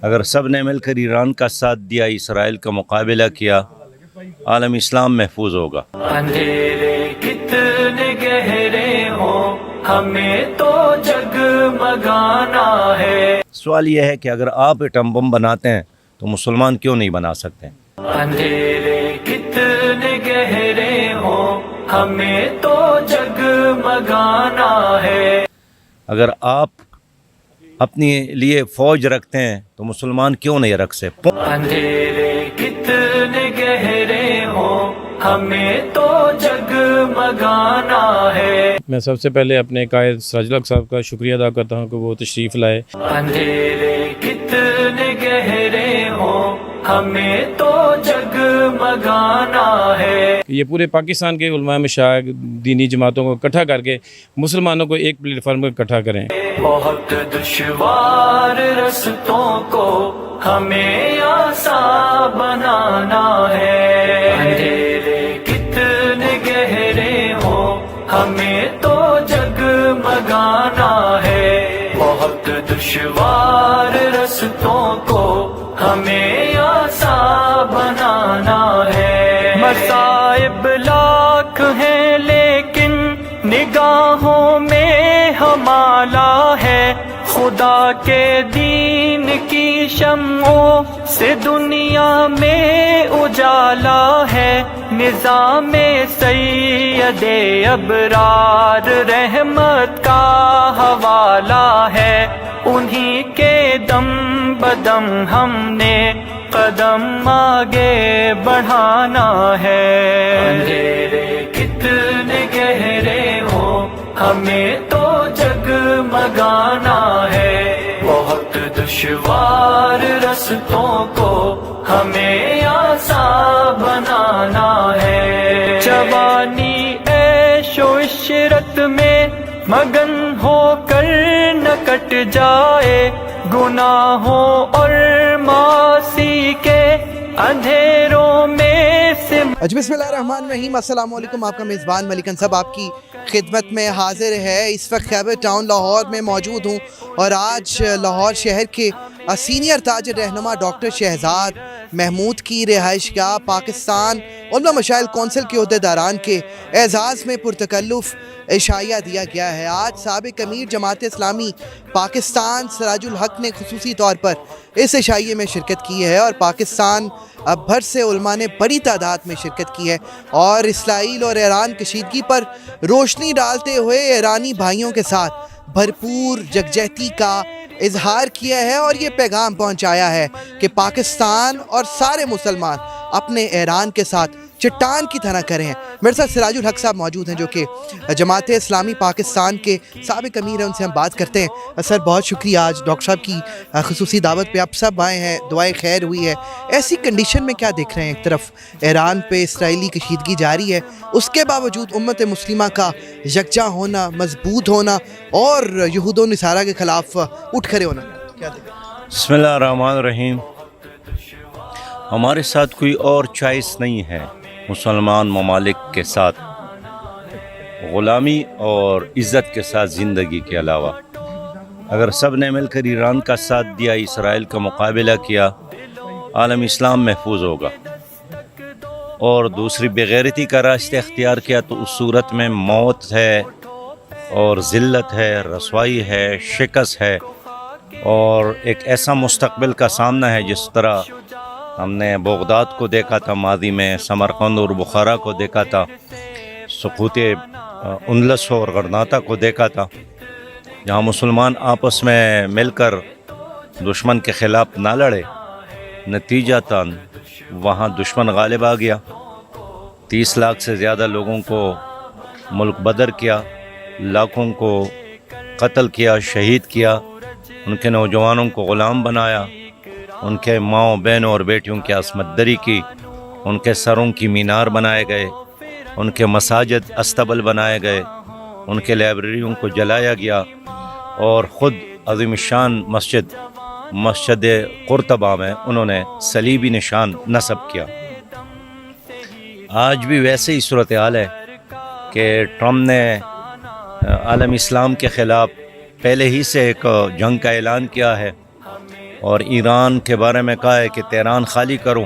اگر سب نے مل کر ایران کا ساتھ دیا، اسرائیل کا مقابلہ کیا، عالم اسلام محفوظ ہوگا۔ اندھیرے کتنے گہرے ہوں ہمیں تو جگمگانا ہے۔ سوال یہ ہے کہ اگر آپ ایٹم بم بناتے ہیں تو مسلمان کیوں نہیں بنا سکتے؟ اندھیرے کتنے گہرے ہوں ہمیں تو جگمگانا ہے۔ اگر آپ اپنے لیے فوج رکھتے ہیں تو مسلمان کیوں نہیں رکھ سکتے؟ اندھیرے کتنے گہرے ہوں ہمیں تو جگمگانا ہے۔ میں سب سے پہلے اپنے قائد سراج الحق صاحب کا شکریہ ادا کرتا ہوں کہ وہ تشریف لائے۔ اندھیرے کتنے گہرے ہوں ہمیں تو جگمگانا ہے۔ یہ پورے پاکستان کے علماء مشائخ دینی جماعتوں کو اکٹھا کر کے مسلمانوں کو ایک پلیٹ فارم پر اکٹھا کریں۔ بہت دشوار رستوں کو ہمیں آسان بنانا ہے۔ اندھیرے کتنے گہرے ہوں ہمیں تو جگمگانا ہے۔ بہت دشوار رستوں کو ہمیں آسان بنانا ہے۔ مصائب لاکھ ہیں لیکن نگاہوں میں ہمارا ہے۔ خدا کے دین کی شمعوں سے دنیا میں اجالا ہے۔ نظام سید ابرار رحمت کا حوالہ ہے۔ انہی کے دم بدم ہم نے قدم آگے بڑھانا ہے۔ اندھیرے کتنے گہرے ہوں ہمیں تو جگمگانا ہے۔ بہت دشوار رستوں کو ہمیں آسان بنانا ہے۔ جوانی عیش و عشرت میں مگن ہو کر نہ کٹ جائے۔ گناہوں اور معاصی کے اندھیروں میں سے۔ بسم اللہ الرحمن الرحیم۔ السلام علیکم، آپ کا میزبان ملک انصب آپ کی خدمت میں حاضر ہے۔ اس وقت خیبر ٹاؤن لاہور میں موجود ہوں اور آج لاہور شہر کے سینئر تاجر رہنما ڈاکٹر شہزاد محمود کی رہائش گاہ پاکستان علماء مشائخ کونسل کے عہدیداران کے اعزاز میں پرتکلف عشائیہ دیا گیا ہے۔ آج سابق امیر جماعت اسلامی پاکستان سراج الحق نے خصوصی طور پر اس عشائیے میں شرکت کی ہے اور پاکستان بھر سے علماء نے بڑی تعداد میں شرکت کی ہے اور اسرائیل اور ایران کشیدگی پر روشنی ڈالتے ہوئے ایرانی بھائیوں کے ساتھ بھرپور یکجہتی کا اظہار کیا ہے اور یہ پیغام پہنچایا ہے کہ پاکستان اور سارے مسلمان اپنے ایران کے ساتھ چٹان کی طرح کریں۔ میرے ساتھ سراج الحق صاحب موجود ہیں جو کہ جماعت اسلامی پاکستان کے سابق امیر ہیں، ان سے ہم بات کرتے ہیں۔ سر بہت شکریہ، آج ڈاکٹر صاحب کی خصوصی دعوت پہ آپ سب آئے ہیں، دعائیں خیر ہوئی ہے۔ ایسی کنڈیشن میں کیا دیکھ رہے ہیں؟ ایک طرف ایران پہ اسرائیلی کشیدگی جاری ہے، اس کے باوجود امت مسلمہ کا یکجا ہونا، مضبوط ہونا اور یہود و نصارہ کے خلاف اٹھ کھڑے ہونا، کیا دیکھ رہے ہیں؟ بسم اللہ الرحمن الرحیم۔ ہمارے ساتھ کوئی اور چوائس نہیں ہے مسلمان ممالک کے ساتھ غلامی اور عزت کے ساتھ زندگی کے علاوہ۔ اگر سب نے مل کر ایران کا ساتھ دیا، اسرائیل کا مقابلہ کیا، عالم اسلام محفوظ ہوگا۔ اور دوسری بغیرتی کا راستہ اختیار کیا تو اس صورت میں موت ہے اور ذلت ہے، رسوائی ہے، شکست ہے اور ایک ایسا مستقبل کا سامنا ہے جس طرح ہم نے بغداد کو دیکھا تھا ماضی میں، سمرقند اور بخارا کو دیکھا تھا، سقوط اندلس اور غرناطہ کو دیکھا تھا، جہاں مسلمان آپس میں مل کر دشمن کے خلاف نہ لڑے، نتیجتاً وہاں دشمن غالب آ گیا۔ 30 لاکھ سے زیادہ لوگوں کو ملک بدر کیا، لاکھوں کو قتل کیا، شہید کیا، ان کے نوجوانوں کو غلام بنایا، ان کے ماؤں بہنوں اور بیٹیوں کی عصمت دری کی، ان کے سروں کی مینار بنائے گئے، ان کے مساجد استبل بنائے گئے، ان کے لائبریریوں کو جلایا گیا اور خود عظیم الشان مسجد قرطبہ میں انہوں نے صلیبی نشان نصب کیا۔ آج بھی ویسے ہی صورتحال ہے کہ ٹرمپ نے عالم اسلام کے خلاف پہلے ہی سے ایک جنگ کا اعلان کیا ہے اور ایران کے بارے میں کہا ہے کہ تہران خالی کرو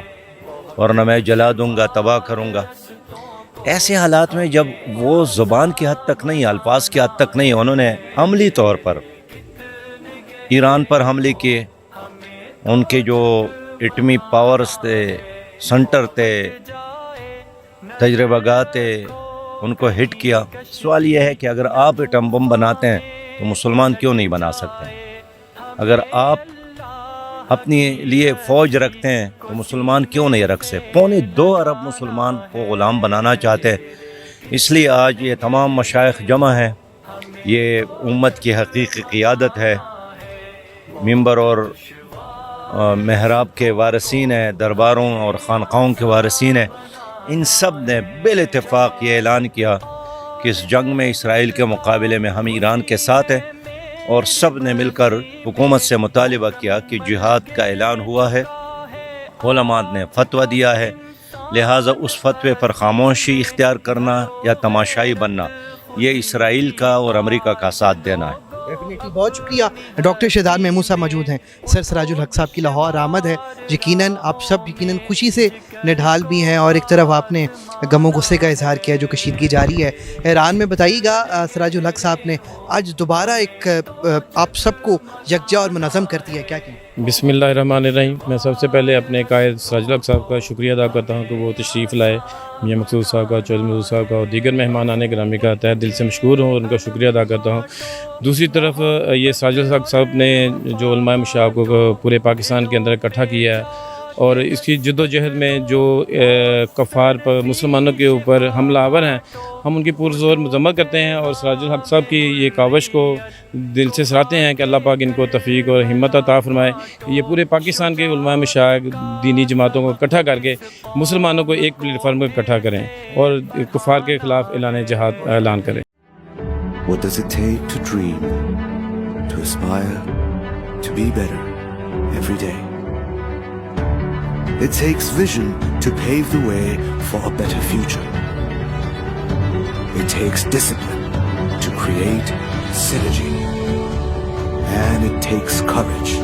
ورنہ میں جلا دوں گا، تباہ کروں گا۔ ایسے حالات میں جب وہ زبان کی حد تک نہیں، الفاظ کی حد تک نہیں، انہوں نے عملی طور پر ایران پر حملے کیے، ان کے جو ایٹمی پاورز تھے، سنٹر تھے، تجربہ گاہ تھے، ان کو ہٹ کیا۔ سوال یہ ہے کہ اگر آپ ایٹم بم بناتے ہیں تو مسلمان کیوں نہیں بنا سکتے ہیں؟ اگر آپ اپنے لیے فوج رکھتے ہیں تو مسلمان کیوں نہیں رکھ سکتے؟ 2.25 ارب مسلمان کو غلام بنانا چاہتے ہیں۔ اس لیے آج یہ تمام مشائخ جمع ہیں، یہ امت کی حقیقی قیادت ہے، ممبر اور محراب کے وارثین ہیں، درباروں اور خانقاہوں کے وارثین ہیں۔ ان سب نے بالاتفاق یہ اعلان کیا کہ اس جنگ میں اسرائیل کے مقابلے میں ہم ایران کے ساتھ ہیں، اور سب نے مل کر حکومت سے مطالبہ کیا کہ جہاد کا اعلان ہوا ہے، علماء نے فتویٰ دیا ہے، لہٰذا اس فتوے پر خاموشی اختیار کرنا یا تماشائی بننا یہ اسرائیل کا اور امریکہ کا ساتھ دینا ہے۔ ڈیفینیٹلی، بہت شکریہ۔ ڈاکٹر شہزاد محمود صاحب موجود ہیں، سر سراج الحق صاحب کی لاہور آمد ہے، یقیناً آپ سب یقیناً خوشی سے نڈھال بھی ہیں، اور ایک طرف آپ نے غم و غصے کا اظہار کیا جو کشیدگی جاری ہے ایران میں۔ بتائیے گا سراج الحق صاحب نے آج دوبارہ ایک آپ سب کو یکجا اور منظم کر دیا ہے، کیا کہیں؟ بسم اللہ الرحمن الرحیم۔ میں سب سے پہلے اپنے قائد سراج الحق صاحب کا شکریہ ادا کرتا ہوں کہ وہ تشریف لائے، میاں مقصود صاحب کا، چودھری مسعود صاحب کا اور دیگر مہمانان گرامی کا تہہ دل سے مشکور ہوں اور ان کا شکریہ ادا کرتا ہوں۔ دوسری طرف یہ سراج الحق صاحب نے جو علماء مشائخ کو پورے پاکستان کے اندر اکٹھا کیا ہے، اور اس کی جد و جہد میں جو کفار پر مسلمانوں کے اوپر حملہ آور ہیں، ہم ان کی پرزور مذمت کرتے ہیں، اور سراج الحق صاحب کی یہ کاوش کو دل سے سراہتے ہیں کہ اللہ پاک ان کو توفیق اور ہمت عطا فرمائے کہ یہ پورے پاکستان کے علماء مشائخ دینی جماعتوں کو اکٹھا کر کے مسلمانوں کو ایک پلیٹ فارم پر اکٹھا کریں اور کفار کے خلاف اعلان جہاد اعلان کریں۔ What does it take to dream, to aspire, to be better every day? It takes vision to pave the way for a better future. It takes discipline to create synergy. And it takes courage